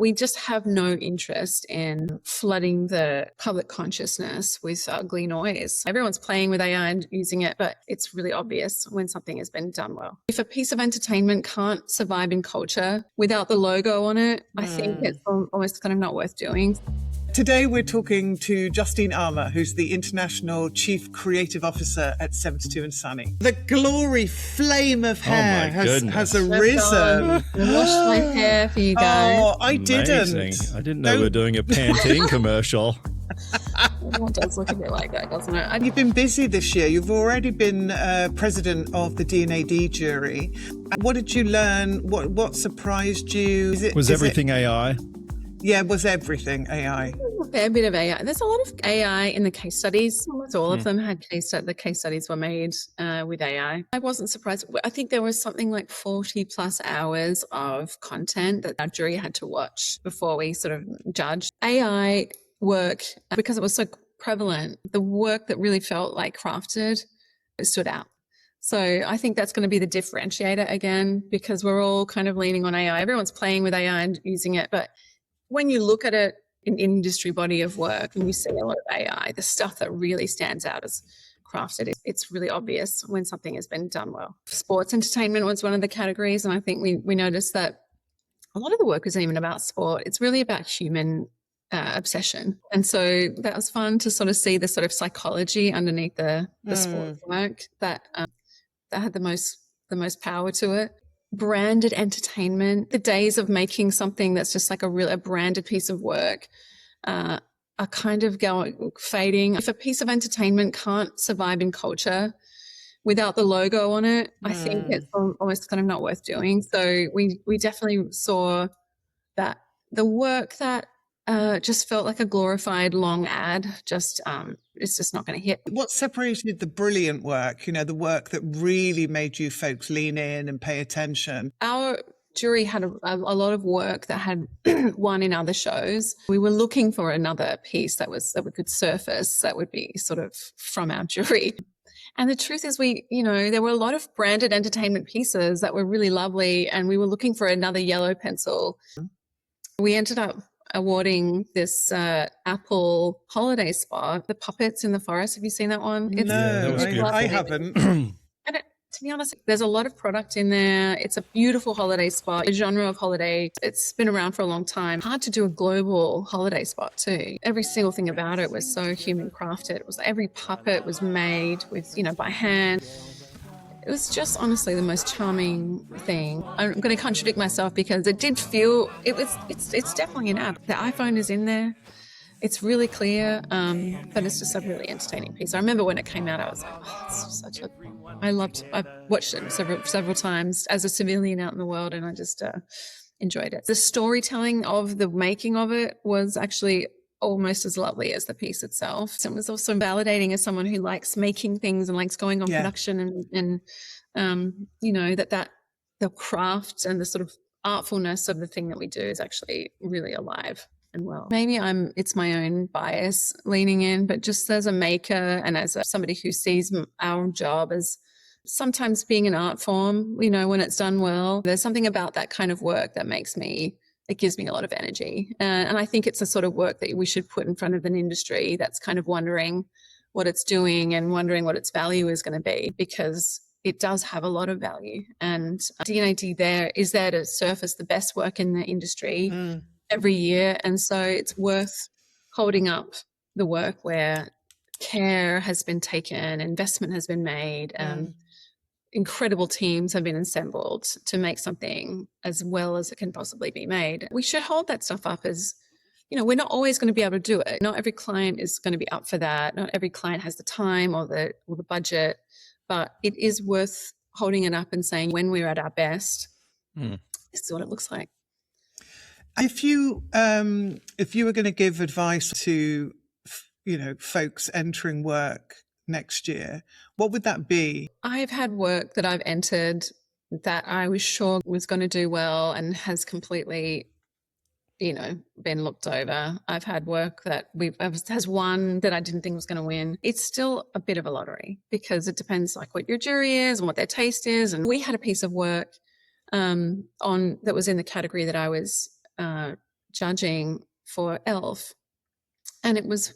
We just have no interest in flooding the public consciousness with ugly noise. Everyone's playing with AI and using it, but it's really obvious when something has been done well. If a piece of entertainment can't survive in culture without the logo on it, I think it's almost kind of not worth doing. Today we're talking to Justine Armour, who's the International Chief Creative Officer at 72andSunny. The glory flame of hair has arisen. I washed my hair for you guys. Oh, I Amazing. didn't. I didn't know we were doing a Pantene commercial. It does look a bit like that, doesn't it? You've been busy this year. You've already been president of the D&AD Jury. What did you learn? What surprised you? Was everything AI? Yeah, was everything AI? A fair bit of AI. There's a lot of AI in the case studies. Almost all of them had the case studies were made with AI. I wasn't surprised. I think there was something like 40 plus hours of content that our jury had to watch before we sort of judged. AI work, because it was so prevalent, the work that really felt like crafted, it stood out. So I think that's going to be the differentiator again, because we're all kind of leaning on AI. Everyone's playing with AI and using it, but when you look at it in industry body of work and you see a lot of AI, the stuff that really stands out as crafted, it's really obvious when something has been done well. Sports entertainment was one of the categories, and I think we noticed that a lot of the work isn't even about sport. It's really about human obsession. And so that was fun to sort of see the sort of psychology underneath the sports work that had the most power to it. Branded entertainment, the days of making something that's just like a branded piece of work are kind of fading. If a piece of entertainment can't survive in culture without the logo on it, I think it's almost kind of not worth doing. So we definitely saw that the work that just felt like a glorified long ad, it's just not going to hit. What separated the brilliant work, the work that really made you folks lean in and pay attention? Our jury had a lot of work that had won in other shows. We were looking for another piece that we could surface that would be sort of from our jury. And the truth is there were a lot of branded entertainment pieces that were really lovely, and we were looking for another yellow pencil. We ended up awarding this Apple holiday spot, the puppets in the forest. Have you seen that one? I haven't. And to be honest, there's a lot of product in there. It's a beautiful holiday spot, a genre of holiday. It's been around for a long time. Hard to do a global holiday spot too. Every single thing about it was so human crafted. It was every puppet was made with, by hand. It was just honestly the most charming thing. I'm going to contradict myself because it did feel, it's definitely an app. The iPhone is in there. It's really clear, but it's just a really entertaining piece. I remember when it came out, I was like, I watched it several times as a civilian out in the world, and I just enjoyed it. The storytelling of the making of it was actually almost as lovely as the piece itself. So it was also validating as someone who likes making things and likes going on production and that the craft and the sort of artfulness of the thing that we do is actually really alive and well. Maybe it's my own bias leaning in, but just as a maker and as somebody who sees our job as sometimes being an art form, when it's done well, there's something about that kind of work that it gives me a lot of energy. And I think it's a sort of work that we should put in front of an industry that's kind of wondering what it's doing and wondering what its value is going to be, because it does have a lot of value. And D&AD is there to surface the best work in the industry every year. And so it's worth holding up the work where care has been taken, investment has been made, and incredible teams have been assembled to make something as well as it can possibly be made. We should hold that stuff up as, we're not always going to be able to do it. Not every client is going to be up for that. Not every client has the time or the budget, but it is worth holding it up and saying when we're at our best, this is what it looks like. If you were going to give advice to, folks entering work next year, what would that be? I've had work that I've entered that I was sure was going to do well and has completely, been looked over. I've had work that has won that I didn't think was going to win. It's still a bit of a lottery because it depends like what your jury is and what their taste is. And we had a piece of work that was in the category that I was judging for e.l.f. And it was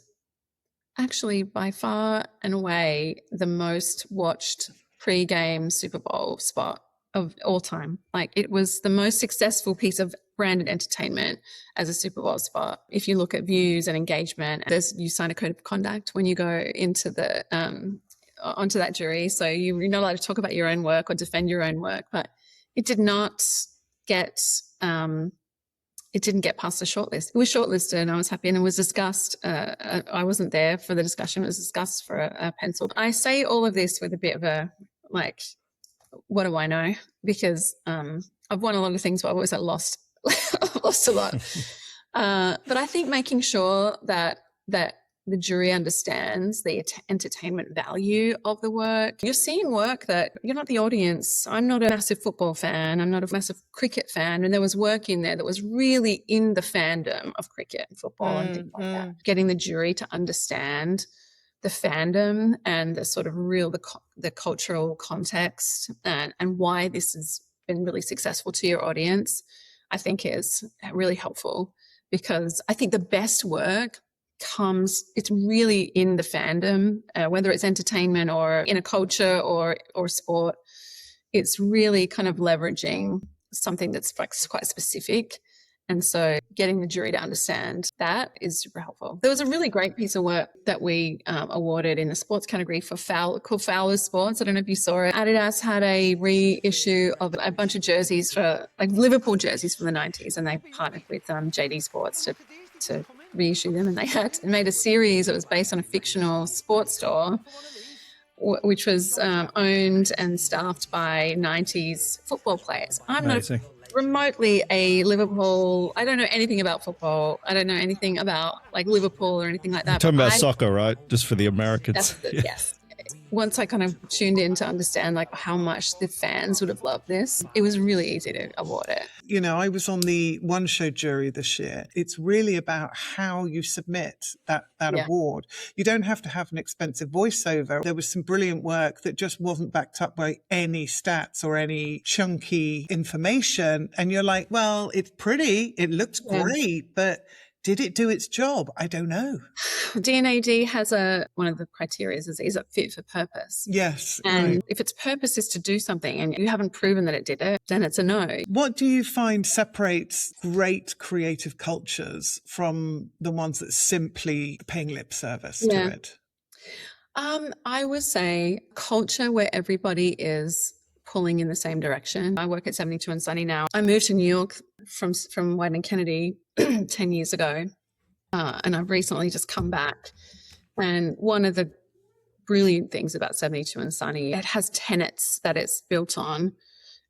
actually by far and away the most watched pre-game Super Bowl spot of all time. Like, it was the most successful piece of branded entertainment as a Super Bowl spot. If you look at views and engagement, you sign a code of conduct when you go into the onto that jury. So you're not allowed to talk about your own work or defend your own work. But it did not get it didn't get past the shortlist. It was shortlisted, and I was happy, and it was discussed. I wasn't there for the discussion. It was discussed for a pencil. I say all of this with a bit of a, like, what do I know? Because I've won a lot of things, but I've always lost a lot. But I think making sure that the jury understands the entertainment value of the work. You're seeing work that you're not the audience. I'm not a massive football fan. I'm not a massive cricket fan. And there was work in there that was really in the fandom of cricket and football and things like that. Getting the jury to understand the fandom and the sort of the cultural context and why this has been really successful to your audience, I think is really helpful, because I think the best work it's really in the fandom, whether it's entertainment or in a culture or sport. It's really kind of leveraging something that's quite specific. And so getting the jury to understand that is super helpful. There was a really great piece of work that we awarded in the sports category called Fowler's Sports. I don't know if you saw it. Adidas had a reissue of a bunch of jerseys for, like, Liverpool jerseys from the 90s, and they partnered with JD Sports to reissue them. And they made a series that was based on a fictional sports store, which was owned and staffed by 90s football players. I'm Amazing. not remotely a Liverpool. I don't know anything about football. I don't know anything about, like, Liverpool or anything like that. You're talking about soccer, right? Just for the Americans. Yes. Once I kind of tuned in to understand, like, how much the fans would have loved this, it was really easy to award it. You know, I was on the One Show jury this year. It's really about how you submit that award. You don't have to have an expensive voiceover. There was some brilliant work that just wasn't backed up by any stats or any chunky information. And you're like, well, it's pretty, it looks great, but did it do its job? I don't know. D&AD has one of the criteria is it fit for purpose? Yes. And if its purpose is to do something and you haven't proven that it did it, then it's a no. What do you find separates great creative cultures from the ones that simply paying lip service to it? I would say culture where everybody is pulling in the same direction. I work at 72 and Sunny now. I moved to New York from White and Kennedy 10 years ago, and I've recently just come back. And one of the brilliant things about 72 and Sunny, it has tenets that it's built on,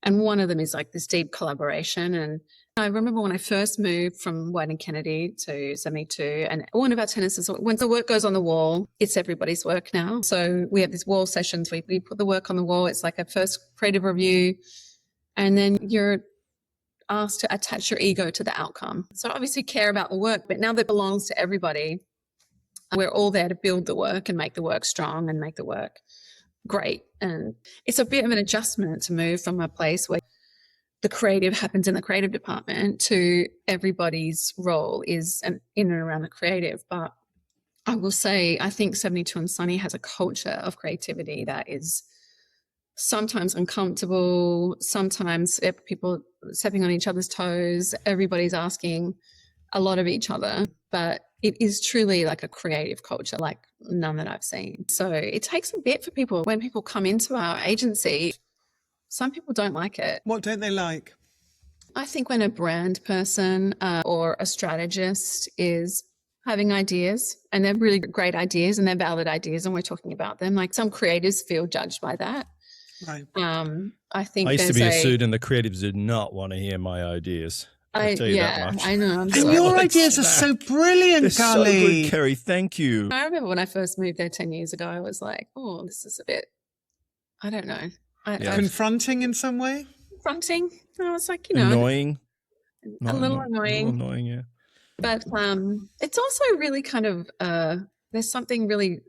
and one of them is, like, this deep collaboration. And I remember when I first moved from White and Kennedy to 72, and one of our tenets is, when the work goes on the wall, it's everybody's work now. So we have these wall sessions. We put the work on the wall. It's like a first creative review, and then you're asked to attach your ego to the outcome. So obviously care about the work, but now that belongs to everybody, we're all there to build the work and make the work strong and make the work great. And it's a bit of an adjustment to move from a place where the creative happens in the creative department to everybody's role is in and around the creative. But I will say, I think 72 and Sunny has a culture of creativity that is sometimes uncomfortable, sometimes people stepping on each other's toes, everybody's asking a lot of each other, but it is truly like a creative culture like none that I've seen. So it takes a bit for people. When people come into our agency, some people don't like it. What don't they like? I think when a brand person or a strategist is having ideas, and they're really great ideas and they're valid ideas, and we're talking about them, like, some creators feel judged by that. Right. I think I used to be a student, and the creatives did not want to hear my ideas. I'll tell you that much. I know. And your ideas are so brilliant, They're so Gully. good, Kerry. Thank you. I remember when I first moved there 10 years ago, I was like, oh, this is a bit, I don't know. Confronting in some way? Confronting. I was like, you know. Annoying. A little annoying. A little annoying, yeah. But it's also really kind of, there's something really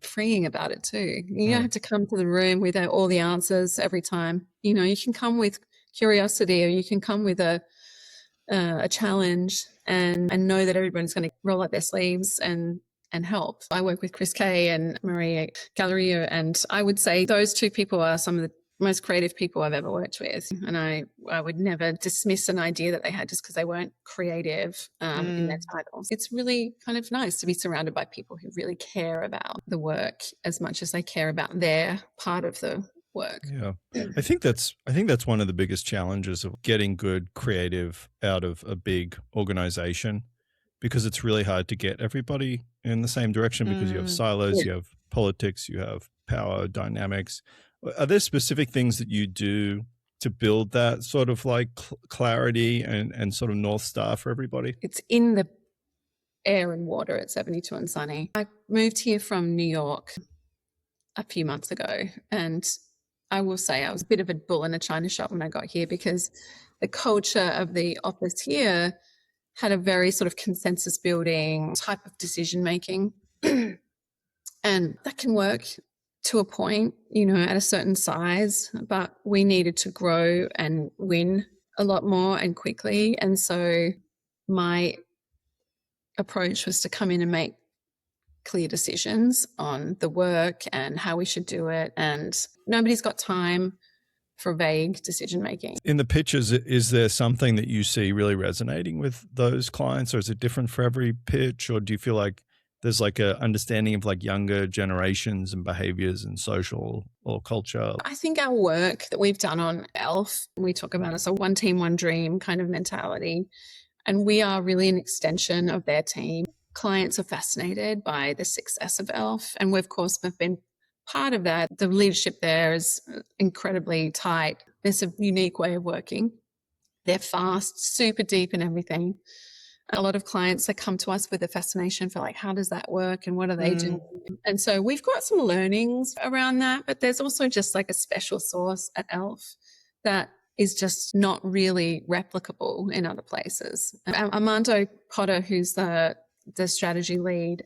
freeing about it too. You don't have to come to the room with all the answers every time. You know, you can come with curiosity, or you can come with a challenge, and know that everyone's going to roll up their sleeves and help. I work with Chris Kay and Maria Galleria, and I would say those two people are some of the most creative people I've ever worked with. And I would never dismiss an idea that they had just because they weren't creative in their titles. It's really kind of nice to be surrounded by people who really care about the work as much as they care about their part of the work. Yeah. I think that's one of the biggest challenges of getting good creative out of a big organization, because it's really hard to get everybody in the same direction because you have silos, you have politics, you have power dynamics. Are there specific things that you do to build that sort of like clarity and sort of North Star for everybody? It's in the air and water at 72 and Sunny. I moved here from New York a few months ago, and I will say I was a bit of a bull in a china shop when I got here, because the culture of the office here had a very sort of consensus building type of decision making. And that can work to a point, at a certain size, but we needed to grow and win a lot more and quickly. And so my approach was to come in and make clear decisions on the work and how we should do it. And nobody's got time for vague decision making. In the pitches, is there something that you see really resonating with those clients, or is it different for every pitch? Or do you feel like there's like a understanding of like younger generations and behaviors and social or culture? I think our work that we've done on e.l.f, we talk about as a one team, one dream kind of mentality. And we are really an extension of their team. Clients are fascinated by the success of e.l.f. And we, of course, have been part of that. The leadership there is incredibly tight. It's a unique way of working. They're fast, super deep in everything. A lot of clients that come to us with a fascination for like, how does that work and what are they doing? And so we've got some learnings around that, but there's also just like a special sauce at e.l.f. that is just not really replicable in other places. Armando Potter, who's the strategy lead.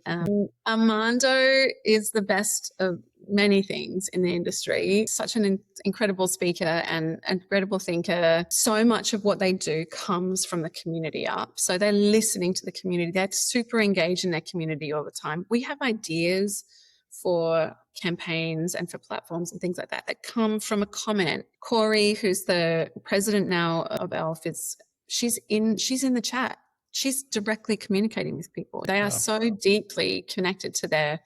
Armando is the best of many things in the industry. Such an incredible speaker and incredible thinker. So much of what they do comes from the community up. So they're listening to the community. They're super engaged in their community all the time. We have ideas for campaigns and for platforms and things like that that come from a comment. Corey, who's the president now of e.l.f, she's in the chat. She's directly communicating with people. They are so deeply connected to their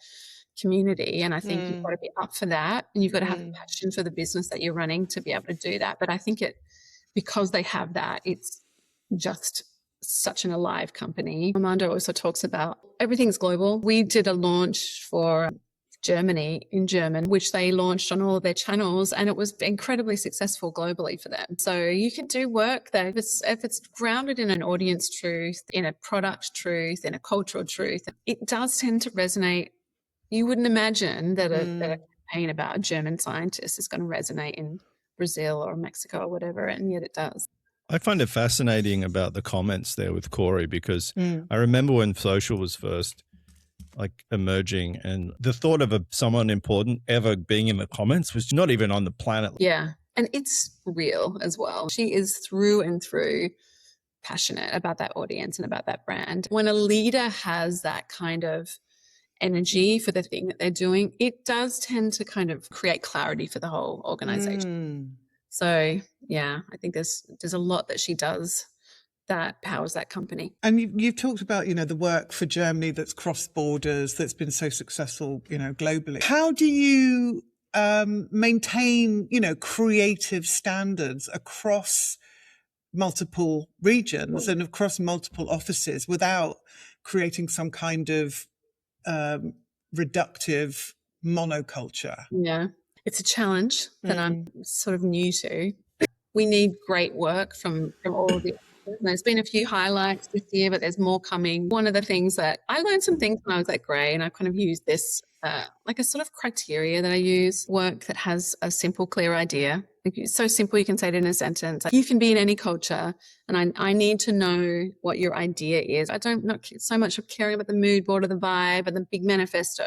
community. And I think you've got to be up for that. And you've got to have a passion for the business that you're running to be able to do that. But I think because they have that, it's just such an alive company. Armando also talks about everything's global. We did a launch for Germany in German, which they launched on all of their channels, and it was incredibly successful globally for them. So you can do work there if it's grounded in an audience truth, in a product truth, in a cultural truth. It does tend to resonate. You wouldn't imagine that a campaign about a German scientist is going to resonate in Brazil or Mexico or whatever, and yet it does. I find it fascinating about the comments there with Corey, because I remember when social was first like emerging, and the thought of someone important ever being in the comments was not even on the planet. Yeah. And it's real as well. She is through and through passionate about that audience and about that brand. When a leader has that kind of energy for the thing that they're doing, it does tend to kind of create clarity for the whole organization. So yeah, I think there's a lot that she does that powers that company. And you've talked about, the work for Germany that's crossed borders, that's been so successful, globally. How do you maintain, creative standards across multiple regions and across multiple offices without creating some kind of reductive monoculture? Yeah, it's a challenge that I'm sort of new to. We need great work from all of the. There's been a few highlights this year, but there's more coming. One of the things that I learned some things when I was at Grey, and I kind of used this like a sort of criteria that I use, work that has a simple, clear idea. It's so simple you can say it in a sentence. You can be in any culture, and I need to know what your idea is. I don't not so much of caring about the mood board or the vibe and the big manifesto.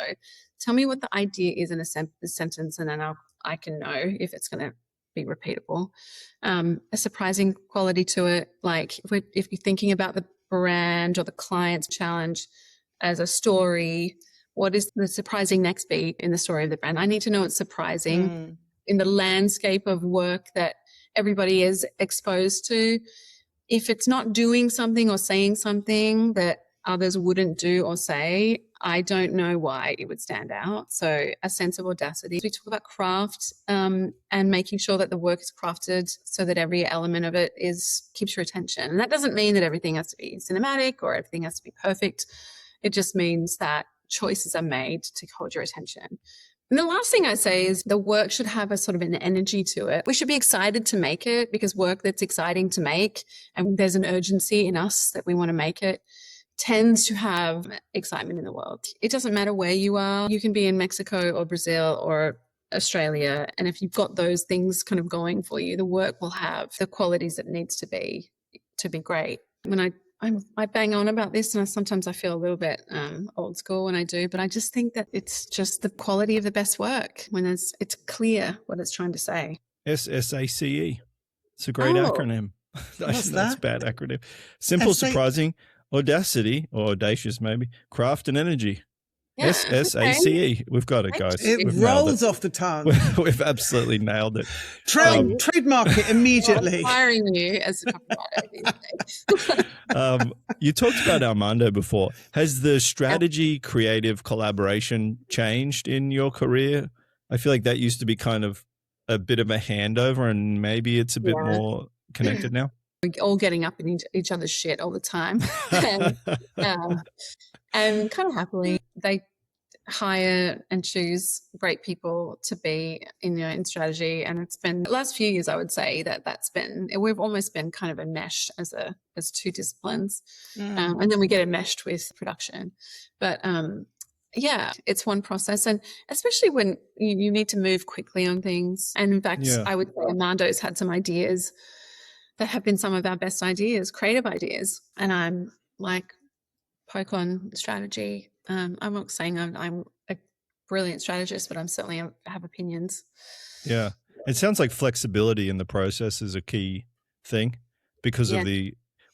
Tell me what the idea is in a sentence, and then I can know if it's going to be repeatable. A surprising quality to it. Like if you're thinking about brand or the client's challenge as a story. What is the surprising next beat in the story of the brand? I need to know it's surprising in the landscape of work that everybody is exposed to. If it's not doing something or saying something that others wouldn't do or say, I don't know why it would stand out. So a sense of audacity. We talk about craft and making sure that the work is crafted so that every element of it keeps your attention. And that doesn't mean that everything has to be cinematic or everything has to be perfect. It just means that choices are made to hold your attention. And the last thing I say is the work should have a sort of an energy to it. We should be excited to make it, because work that's exciting to make, and there's an urgency in us that we want to make it, tends to have excitement in the world. It doesn't matter where you are. You can be in Mexico or Brazil or Australia. And if you've got those things kind of going for you, the work will have the qualities it needs to be great. When I bang on about this, and sometimes I feel a little bit old school when I do, but I just think that it's just the quality of the best work when it's clear what it's trying to say. SSACE. It's a great acronym. That's a bad acronym. Simple, surprising, audacity, or audacious maybe, craft and energy. Yeah, SSACE. Okay. We've got it, guys. It rolls off the tongue. We've absolutely nailed it. Trademark it immediately. I'm hiring you as a copywriter. You talked about Armando before. Has the strategy creative collaboration changed in your career? I feel like that used to be kind of a bit of a handover, and maybe it's a bit more connected now. We're all getting up in each other's shit all the time. And kind of happily, they hire and choose great people to be in strategy. And it's been the last few years, I would say we've almost been kind of enmeshed as two disciplines. And then we get enmeshed with production. But it's one process. And especially when you need to move quickly on things. And in fact, I would say Armando's had some ideas that have been some of our best ideas, creative ideas. And I'm like, poke on strategy. I'm not saying I'm a brilliant strategist, but I'm certainly have opinions. Yeah. It sounds like flexibility in the process is a key thing because of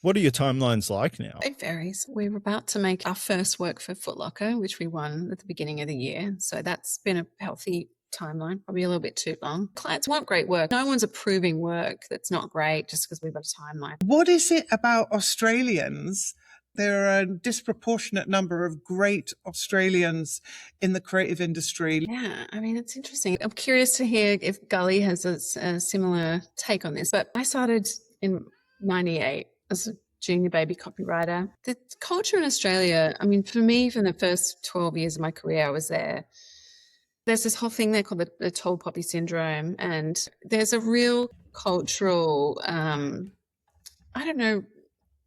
what are your timelines like now? It varies. We're about to make our first work for Foot Locker, which we won at the beginning of the year. So that's been a healthy timeline, probably a little bit too long. Clients want great work. No one's approving work that's not great just because we've got a timeline. What is it about Australians? There are a disproportionate number of great Australians in the creative industry. Yeah, I mean, it's interesting. I'm curious to hear if Gully has a similar take on this. But I started in 98 as a junior baby copywriter. The culture in Australia, I mean, for me, for the first 12 years of my career, I was there. There's this whole thing there called the tall poppy syndrome. And there's a real cultural,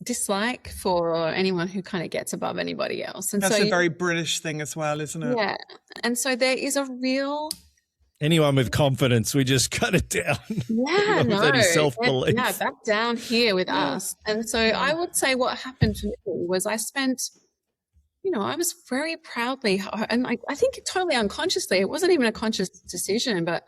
dislike for anyone who kind of gets above anybody else. And that's a very British thing as well, isn't it? Yeah. And so there is a real... Anyone with confidence, we just cut it down. Yeah, no. Any self-belief. Yeah, back down here with us. And so I would say what happened for me was I spent... I was very proudly, and I think totally unconsciously, it wasn't even a conscious decision, but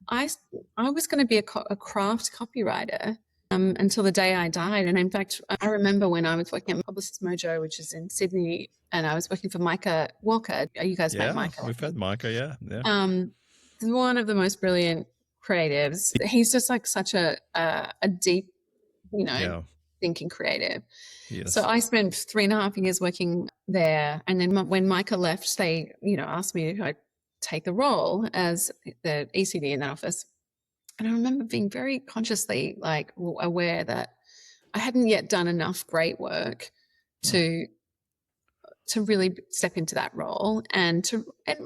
I was going to be a craft copywriter until the day I died. And in fact, I remember when I was working at Publicist Mojo, which is in Sydney, and I was working for Micah Walker. You guys met Micah? We've had Micah, yeah. One of the most brilliant creatives. He's just like such a deep, thinking creative. Yes. So I spent 3.5 years working there. And then when Micah left, they, asked me if I'd take the role as the ECD in that office. And I remember being very consciously aware that I hadn't yet done enough great work to really step into that role and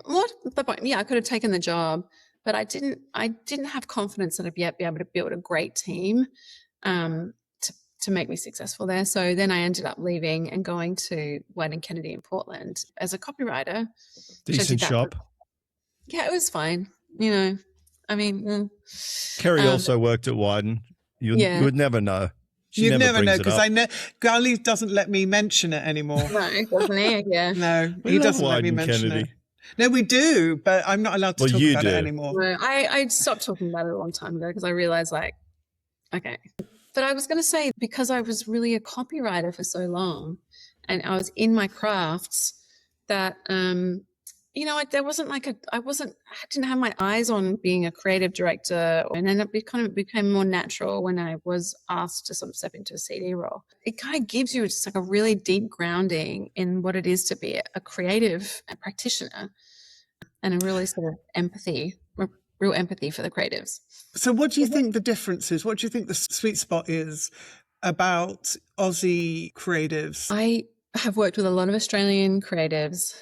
more to the point, I could have taken the job, but I didn't have confidence that I'd yet be able to build a great team to make me successful there. So then I ended up leaving and going to White & Kennedy in Portland as a copywriter. Decent shop. Yeah, it was fine. I mean, Kerry also worked at Wyden. You would never know. You'd never know because I know Gully doesn't let me mention it anymore. No, doesn't he? Yeah. No, he doesn't let me mention it. No, we do, but I'm not allowed to talk about it anymore. No, I stopped talking about it a long time ago because I realized, okay, But I was going to say, because I was really a copywriter for so long and I was in my crafts, that, there wasn't like I didn't have my eyes on being a creative director. And then it kind of became more natural when I was asked to sort of step into a CD role. It kind of gives you just like a really deep grounding in what it is to be a creative practitioner and a really sort of real empathy for the creatives. So what do you think the difference is? What do you think the sweet spot is about Aussie creatives? I have worked with a lot of Australian creatives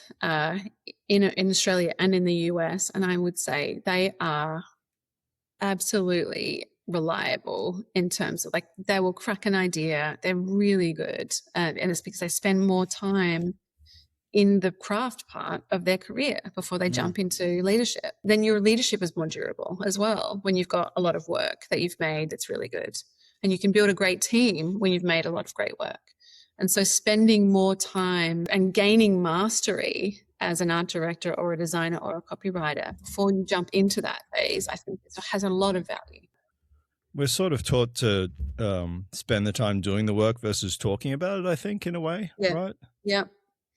in Australia and in the US, and I would say they are absolutely reliable in terms of like they will crack an idea. They're really good, and it's because they spend more time in the craft part of their career before they jump into leadership. Then your leadership is more durable as well when you've got a lot of work that you've made that's really good. And you can build a great team when you've made a lot of great work. And so spending more time and gaining mastery as an art director or a designer or a copywriter before you jump into that phase, I think it has a lot of value. We're sort of taught to spend the time doing the work versus talking about it, I think, in a way, right? Yeah.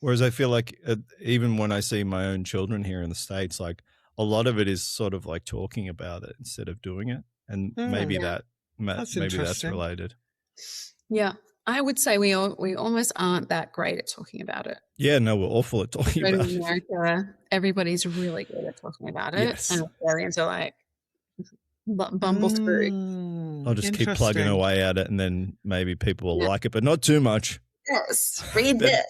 Whereas I feel like even when I see my own children here in the States, like a lot of it is sort of like talking about it instead of doing it. And maybe that's related. Yeah. I would say we almost aren't that great at talking about it. Yeah, no, we're awful at talking about it. In America, everybody's really good at talking about it. Yes. And Australians are like bumble screwed. I'll just keep plugging away at it and then maybe people will like it, but not too much. Yes, read this.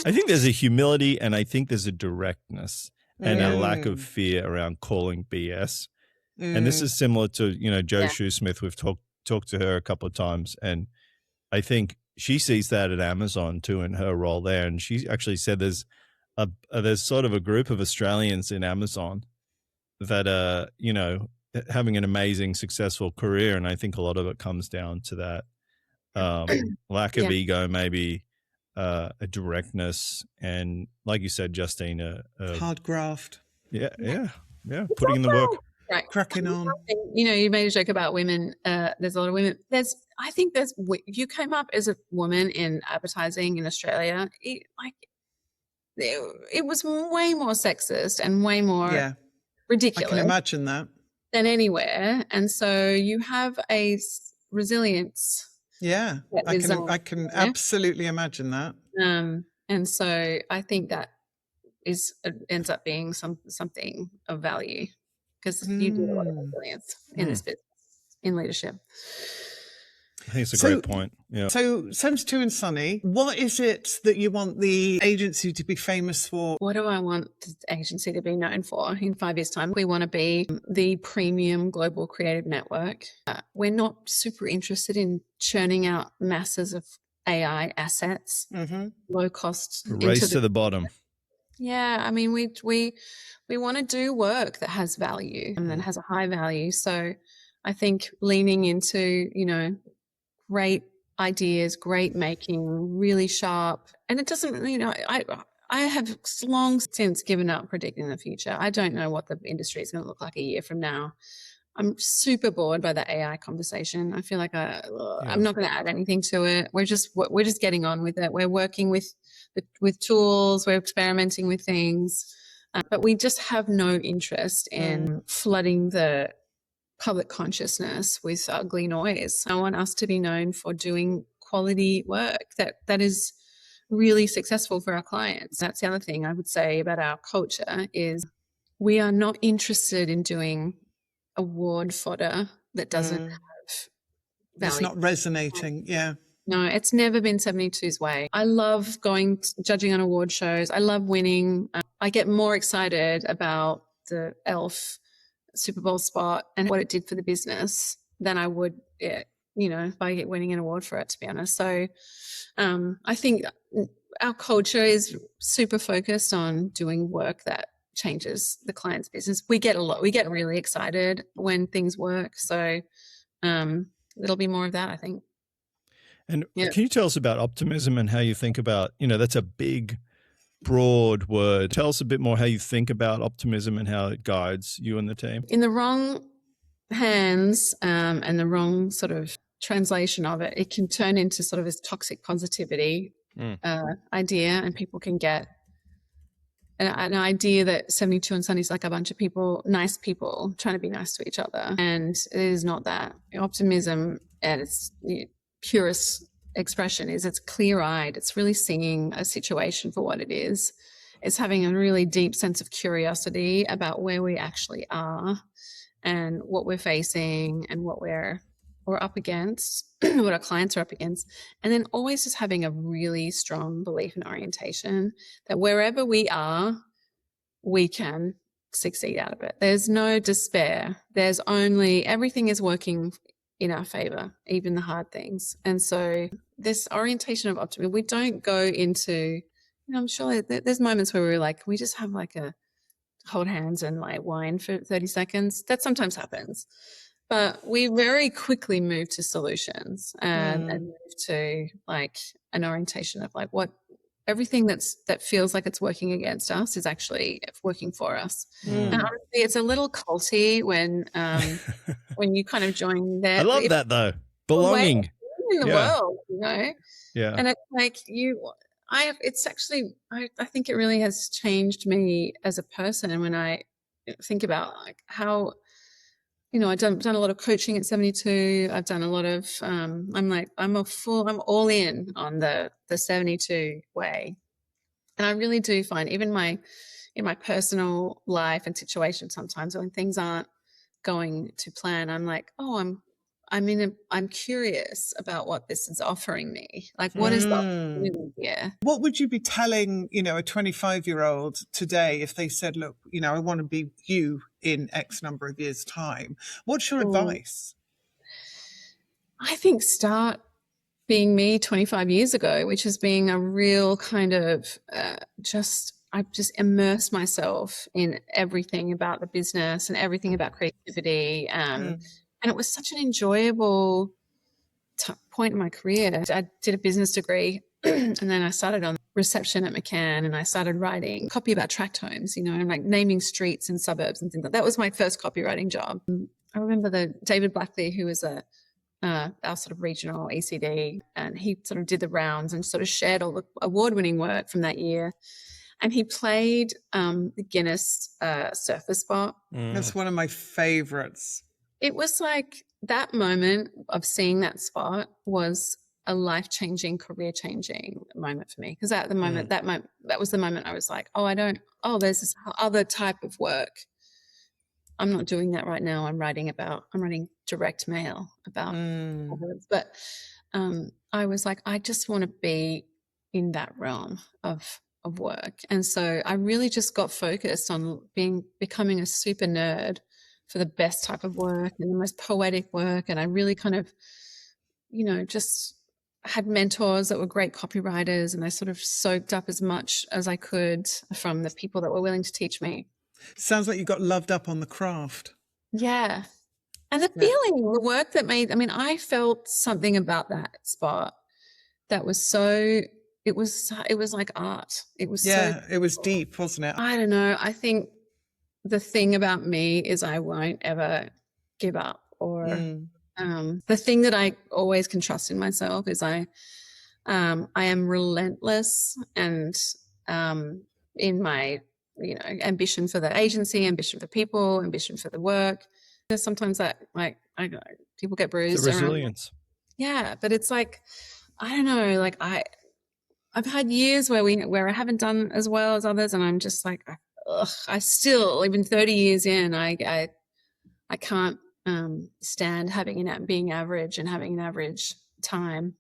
I think there's a humility and I think there's a directness and a lack of fear around calling BS. And this is similar to, Joe Shoesmith. We've talked to her a couple of times, and I think she sees that at Amazon too in her role there. And she actually said there's sort of a group of Australians in Amazon that are, having an amazing, successful career. And I think a lot of it comes down to that lack of ego, maybe a directness, and like you said, Justine, a hard graft. Yeah. Putting in the work. Right. Cracking on. You made a joke about women. There's a lot of women. If you came up as a woman in advertising in Australia, it was way more sexist and way more ridiculous. I can imagine that. Than anywhere. And so you have a resilience. Yeah, I can absolutely imagine that. And so I think that ends up being something of value. Because you do a lot of resilience in this business, in leadership. I think it's a great point. Yeah. So, Sense 2 and Sunny, what is it that you want the agency to be famous for? What do I want the agency to be known for in 5 years' time? We want to be the premium global creative network. We're not super interested in churning out masses of AI assets, low cost. Race to the bottom. Yeah, I mean, we want to do work that has value and that has a high value. So I think leaning into, great ideas, great making, really sharp. And it doesn't, I have long since given up predicting the future. I don't know what the industry is going to look like a year from now. I'm super bored by the AI conversation. I feel like I'm not going to add anything to it. We're just getting on with it. We're working with tools. We're experimenting with things, but we just have no interest in flooding the public consciousness with ugly noise. I want us to be known for doing quality work that is really successful for our clients. That's the other thing I would say about our culture is we are not interested in doing award fodder that doesn't have value. It's not resonating. Yeah. No, it's never been 72's way. I love judging on award shows. I love winning. I get more excited about the e.l.f. Super Bowl spot and what it did for the business than I would, by winning an award for it, to be honest. So I think our culture is super focused on doing work that changes the client's business. We get really excited when things work. So it'll be more of that, I think. And can you tell us about optimism and how you think about, that's a big, broad word. Tell us a bit more how you think about optimism and how it guides you and the team. In the wrong hands and the wrong sort of translation of it, it can turn into sort of this toxic positivity idea, and people can get an idea that 72 and Sunny is like a bunch of people, nice people trying to be nice to each other. And it is not that. Optimism at its purest expression is it's clear-eyed. It's really seeing a situation for what it is. It's having a really deep sense of curiosity about where we actually are and what we're facing and what we're up against, what our clients are up against. And then always just having a really strong belief and orientation that wherever we are, we can succeed out of it. There's no despair. There's only, everything is working in our favor, even the hard things. And so this orientation of optimism, we don't go into, I'm sure there's moments where we're like, we just have like a hold hands and like whine for 30 seconds. That sometimes happens. But we very quickly move to solutions and move to like an orientation of like what everything that feels like it's working against us is actually working for us. And honestly, it's a little culty when you kind of join there. I love that though. Belonging in the world, Yeah. And it's like it's actually, I think it really has changed me as a person. And when I think about like how, I've done a lot of coaching at 72. I've done a lot of, I'm all in on the 72 way. And I really do find even in my personal life and situation, sometimes when things aren't going to plan, I'm like, I'm curious about what this is offering me. Like, what is the opportunity here? What would you be telling, a 25-year-old today if they said, look, I want to be you in X number of years' time? What's your advice? I think start being me 25 years ago, which is being a real kind of I've just immersed myself in everything about the business and everything about creativity. And it was such an enjoyable point in my career. I did a business degree and then I started on reception at McCann and I started writing copy about tract homes, and like naming streets and suburbs and things like that. That was my first copywriting job. I remember David Blackley, who was our sort of regional ECD, and he sort of did the rounds and sort of shared all the award-winning work from that year. And he played the Guinness surfer spot. That's one of my favorites. It was like that moment of seeing that spot was a life-changing, career-changing moment for me. Because at the moment, that was the moment I was like, there's this other type of work. I'm not doing that right now. I'm writing direct mail about words. But I was like, I just want to be in that realm of work. And so I really just got focused on becoming a super nerd for the best type of work and the most poetic work. And I really kind of, just had mentors that were great copywriters, and I sort of soaked up as much as I could from the people that were willing to teach me. Sounds like you got loved up on the craft. Yeah. And the feeling, the work that I felt something about that spot that was it was like art. It was it was deep, wasn't it? I don't know. I think the thing about me is I won't ever give up, or the thing that I always can trust in myself is I am relentless, and in my ambition for the agency, ambition for people, ambition for the work. There's sometimes that people get bruised. The resilience. Yeah, but it's like, I don't know, like I've had years where I haven't done as well as others, and I'm just like, I still, even 30 years in, I can't stand being average and having an average time.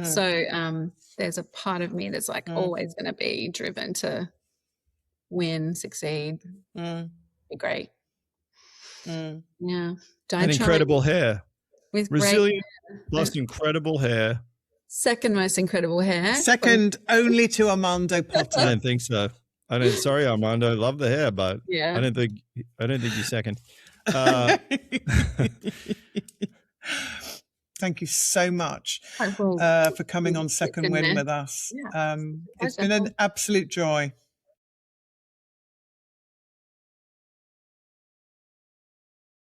So there's a part of me that's like always going to be driven to win, succeed, be great. Yeah. And incredible hair. With resilient hair. plus incredible hair. Second most incredible hair. Second only to Armando Potter. I don't think so. Sorry, Armando. Love the hair, but yeah. I don't think you're second. Thank you so much for coming on Second Win with us. Yeah. It's been an absolute joy.